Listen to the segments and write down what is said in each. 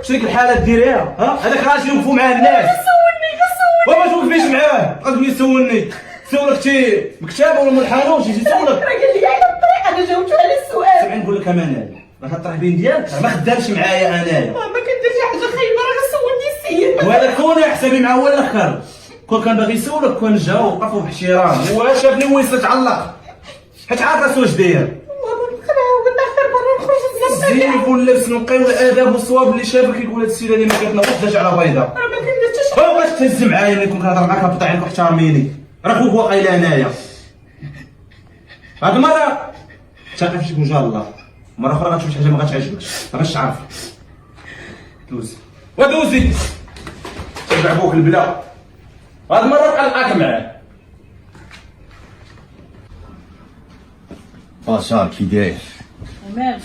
واش ديك الحاله ديريها؟ هذاك راجل يوقفوا مع الناس. سولني وما توقفيش معاه، بقى تقول لي سولني. سولك شي مكتب ولا من حانوت يجي يسولك. راه قال لي على الطريق، انا جاوبت على السؤال. سمعني نقول لك امانه، راه الطرحبين ديالك ما خدامش معايا انايا. ما كنديرش حاجه خايبه، راه غسولني السيد. وهذا كون حسابي مع هو الاخر. كون كان باغي يسولك كون جا وقفوا بحشيران، هو شافني وين تعلق. حيت عارف واش داير. والله ما نقنع وقلنا اخر مره نخرج نتزوج. زين ولا لبس نقي والاداب والصواب اللي شافك يقول هاد السيده اللي ما كتنوضش داج على بيضه. راه ما كنديرش حاجه. بغاش تهز معايا ملي كنت كنهضر معاك هبط عينك واحترميني. راه خوك واقيلا هنايا. هاد المره تاقي فيك وجه الله. مرة أخرى غتشوف شي حاجة ما غتعجبكش، باش تعرف. دوزي. ودوزي. تبع بوك البلا. هاد المرة بقى نلقاك معاه. باشا كي داير؟ تمام.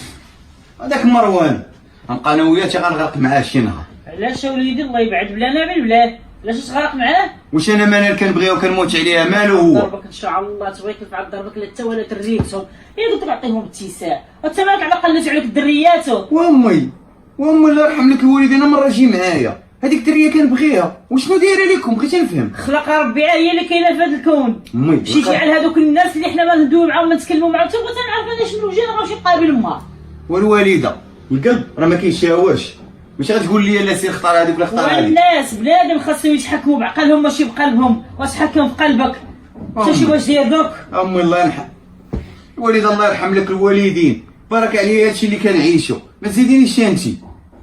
هذاك مروان غنبقى انا وياه غنغرق معاه شي نهار. علاش وليدي الله يبعد بلا نعمل بلاه؟ علاش تغرق معاه؟ واش انا مانال كنبغيها وكنموت عليها مالو هو؟ ضربك ان شاء الله تبغي يطلع ضربك لا حتى ولا تريتهم، هي قلت لك عطيهم اتساع، وانت مالك على قلت عليك الدريات. وامي الله يرحم لك الوالدين مره جي معايا، هذيك الدريه كنبغيها، وشنو دايره لكم؟ بغيت نفهم. خلق ربي هي اللي كاينه في هذا الكون. امي مشيتي على هذوك الناس اللي حنا ما ندويو معاهم ما نتكلموا معاهم، حتى بغيت نعرف انا شنو وجهنا غنمشي نقابل ما. والوالده القلب راه ما كيشاواش، واش غتقول لي لا سير اختار هذيك ولا اختار هذيك؟ والناس بنادم خاصهم يتحكموا بعقلهم ماشي بقلبهم، وتحكم في قلبك. شتي واش داير دوك؟ امي الله يرحم الوالده، الله يرحم لك الوالدين، بارك عليا هادشي اللي كنعيشو، ما تزيدينيش انتي.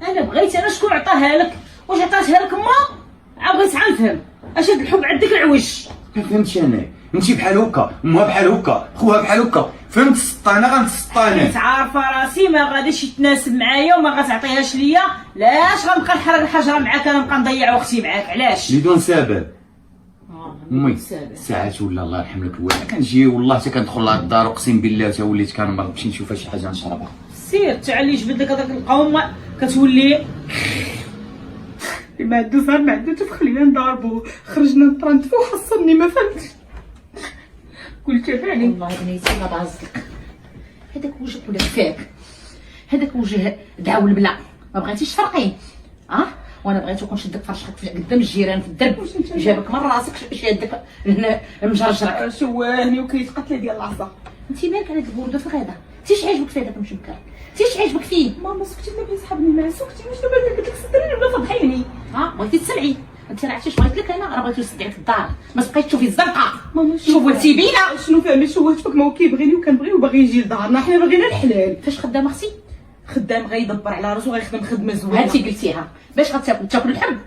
انا بغيت انا شكون عطاها لك؟ واش عطاتها لك ما؟ عا بغيت نفهم اش هاد الحب عندك العوج. ما فهمتش انا، انتي بحال هكا، امها بحال هكا، خوها بحال هكا، فهمت السطانه غنتسطانه. كنت عارفه راسي ما غاديش يتناسب معايا وما غتعطيهاش ليا، لاش غنبقى نحرق الحجره معاك انا نبقى نضيع وقتي معاك؟ علاش؟ بدون سبب. امي سبب. ساعات ولا الله يرحم لك الوالد كنجي والله حتى كندخل لهاد الدار اقسم بالله حتى وليت كنمرض نمشي نشوف شي حاجه نشربها. سير تعالي جبد لك هذاك القوم كتولي ما عنده صار ما عنده حتى خلينا نضربو، خرجنا نطرنتفو وحصلني ما فهمتش. قلت يعني والله بنيتي ما بازلك هذاك وجهك ولا فاك، هذاك وجه دعاو البلا ما بغيتيش تفرقي وانا بغيت نكون شدك فرشك قدام الجيران في الدرب، جابك من راسك شادك هنا مجرجرك شوهني وكيتقتل ديال العصا. انت مالك على هاد البرده في الغابه؟ تيش عاجبك في هذاك المشمكر؟ تيش عاجبك فيه؟ ماما سكتي النبي يسحبني معاه، سكتي واش دابا قلت لك صدريني ولا فضحيني؟ بغيتي تسمعي؟ انت راه عرفتي اش بغيت لك انا؟ راه بغيت نسدعك في الدار، ما تبقايش تشوفي الزنقه. ماما شوف ولتي بينا شنو فهمي شوهت فيك؟ ما هو كيبغيني وكنبغيه وباغي يجي لدارنا، حنا باغيين الحلال. فاش خدام اختي؟ خدام غيدبر على راسو غيخدم خدمه زوينه. هانتي قلتيها باش غتاكل تاكل الحب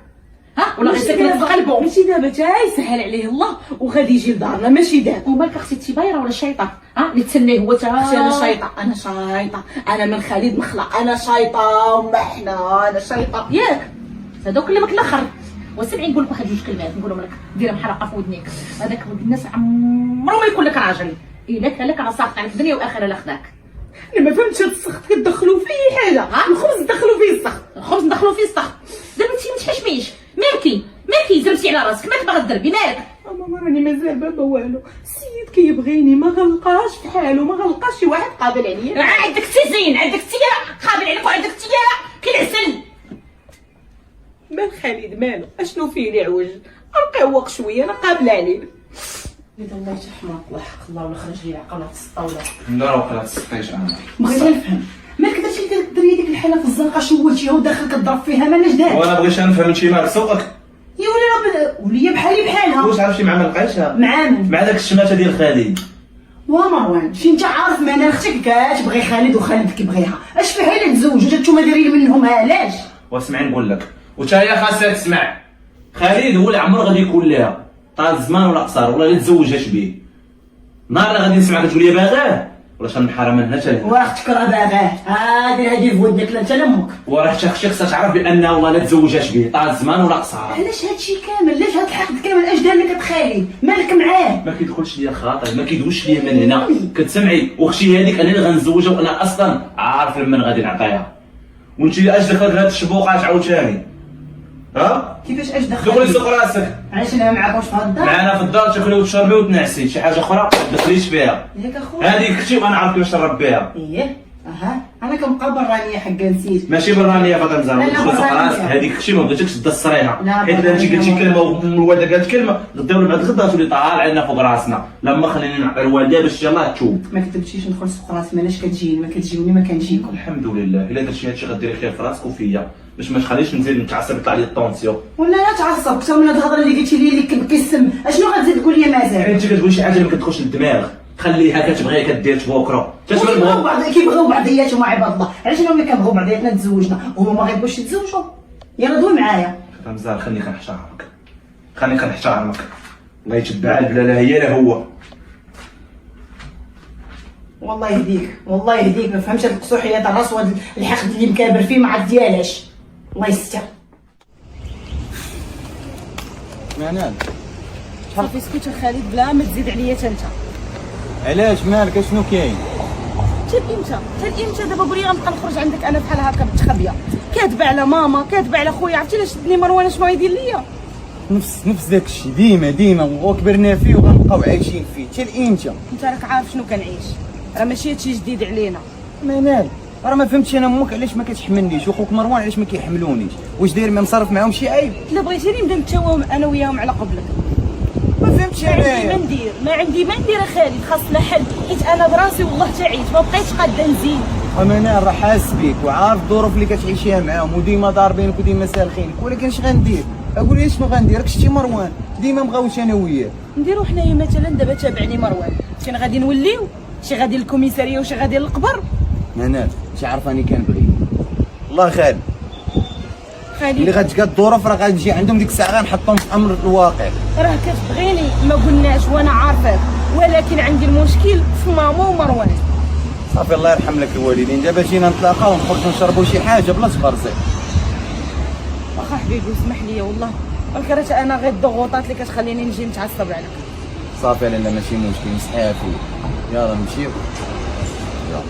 ولا غيسكن في قلبه؟ ماشي دابا تا يسهل عليه الله وغادي يجي لدارنا، ماشي دابا. ومالك اختي انت بايره ولا شيطه؟ اللي تسنيه هو تا اختي انا شايطه، انا شايطه، انا من خالد مخلع، انا شايطه ومحنه، انا شايطه ياك هذوك اللي بك الاخر. وسمعي نقول لك واحد جوج كلمات نقولهم لك ديرها محرقه في ودنيك، هذاك ولد الناس عمرو ما يكون لك راجل، الا كان لك انا ساقط عليك الدنيا واخره لا خداك. انا ما فهمتش هاد السخط كتدخلوا في اي حاجه. الخبز دخلوا فيه السخط، الخبز ندخلوا فيه السخط. دابا انت ما تحشميش، مالكي زربتي على راسك، مالك باغا تضربي مالك؟ ماما راني مازال بابا والو، السيد كيبغيني ما غلقاش في حاله، ما غلقاش شي واحد قابل عليا. عندك تزين، عندك تيا قابل عليك، وعندك تيا كالعسل. مال خالد مالو؟ اشنو فيه اللي عوج؟ نقيوق شويه انا قابله عليه. يد الله يرحمك الله يحق الله ولا خرج لي العقل في الطاوله. لا وقيلا تسقيش انا. بغيت نفهم مالك درتي لك الدريه ديك الحاله في الزنقه شوهتيها وداخل كضرب فيها مالناش داعي. وانا بغيت نفهم انت مالك سوقك. يا ولي وليا بحالي بحالها. واش عرفتي مع ما لقيتها؟ مع من؟ مع داك الشماته ديال خالد. ومروان شي انت عارف معنى اختك كتبغي خالد وخالد كيبغيها، اش فيها الا تزوجوا نتوما دايرين منهم علاش؟ واسمعي نقول لك، وتا هي خاصها تسمع. خالد هو اللي عمره غادي يكون لها طال الزمان ولا قصر ولا تزوجاش به. نهار غادي نسمعك تقول لي باغاه ولا شنحرم من هنا حتى واختك راه باغاه، دير هادي في ودنك لا انت لا امك. وراه حتى اختي خصها تعرف بانها والله لا تزوجاش به طال الزمان ولا قصر. علاش هادشي كامل؟ علاش هاد الحقد كامل؟ اش دار لك خالد؟ مالك معاه؟ ما كيدخلش ليا الخاطر، ما كيدوش ليا من هنا. كتسمعي واختي هذيك انا اللي غنزوجها وانا اصلا عارف لمن غادي نعطيها. وانت اش دخلت لهاد الشبوقات عاوتاني؟ كيفاش اش دخل؟ دخلي سوق راسك. علاش انا معاك واش في هاد الدار؟ معنا في الدار تاكلي وتشربي وتنعسي، شي حاجه اخرى ما تدخليش فيها. ياك اخويا هذيك اختي وانا عارف كيفاش نربيها. ايه اها انا كنبقى برانيه حقا نسيت. ماشي برانيه فاطمه زعما لا، تدخل فوق برانية. راسك هذيك الشيء ما بغيتكش تدسريها، لا، حيت الا انت برانية قلتي كلمه والله. والوالده قالت كلمه غدا ولا بعد غدا تولي طالع فوق راسنا. لما خليني نعطي الوالده باش يلاه تشوف. ما كتبتيش ندخل سوق راسي مالاش كتجيني، ما كتجيوني ما كنجيكم. الحمد لله الا درتي هادشي غديري خير في راسك وفيا باش ما تخليش نزيد نتعصب يطلع لي الطونسيون. ولا لا تعصب اكثر من هاد الهضره اللي قلتي لي اللي كيسم. اشنو غتزيد تقول لي مازال؟ انت كتقول شي حاجه ما كتدخلش للدماغ، خليها كتبغي كدير بكره كيبغيو بعضياتهم عباد الله. علاش انا ملي كنبغيو بعضياتنا تزوجنا هما ما غيبغوش يتزوجوا؟ يلا دوي معايا. مزال خليني كنحترمك، خليني كنحترمك. الله يتبع البلا لا هي لا هو. والله يهديك والله يهديك، ما فهمتش هاد القصوحيات الراس وهاد الحقد اللي مكابر فيه ما عاد ديالاش. الله يستر. منال صافي سكت خالد بلا ما تزيد عليا حتى انت. علاش مالك اشنو كاين؟ حتى امتى دابا بغي غنبقى نخرج عندك انا بحال هكا متخبيه، كاتبه على ماما كاتبه على خويا. عرفتي علاش شدني مروان شنو غيدير ليا؟ نفس داكشي ديما وكبرنا فيه وغنبقاو عايشين فيه حتى لإمتى؟ انت راك عارف شنو كنعيش، راه ماشي هادشي جديد علينا. منال راه ما فهمتش انا امك علاش ما كتحملنيش وخوك مروان علاش ما كيحملونيش. واش داير ما مصرف معاهم شي عيب؟ الا بغيتيني نبدا نتشاوم انا وياهم على قبلك. ما فهمتش انايا. ما عندي ما ندير خالد، خاصنا حل، حيت انا براسي والله تعيت ما بقيتش قاده نزيد. منال راه حاس بيك وعارف الظروف اللي كتعيشيها معاهم وديما ضاربينك وديما سالخينك، ولكن اش غندير؟ اقول لي شنو غندير؟ راك شتي مروان ديما مغاوش انا وياه. نديرو حنايا مثلا دابا تابعني مروان، شي غادي نوليو شي غادي للكوميساريه وشي غادي للقبر. منال شي عارفاني كنبغي والله خالد اللي خالد غتجي الظروف راه غنجي عندهم ديك الساعه غنحطهم في امر الواقع. راه كتبغيني ما قلناش وانا عارفاك، ولكن عندي المشكل في ماما ومروان. صافي الله يرحم لك الوالدين، دابا جينا نتلاقاو ونخرجوا نشربوا شي حاجه بلا تبرزي. واخا حبيبي اسمح لي والله، ولكن انا غير الضغوطات اللي كتخليني نجي نتعصب عليك. صافي لالا ماشي مشكل، مسحها فيا. يلا نمشيو. يلا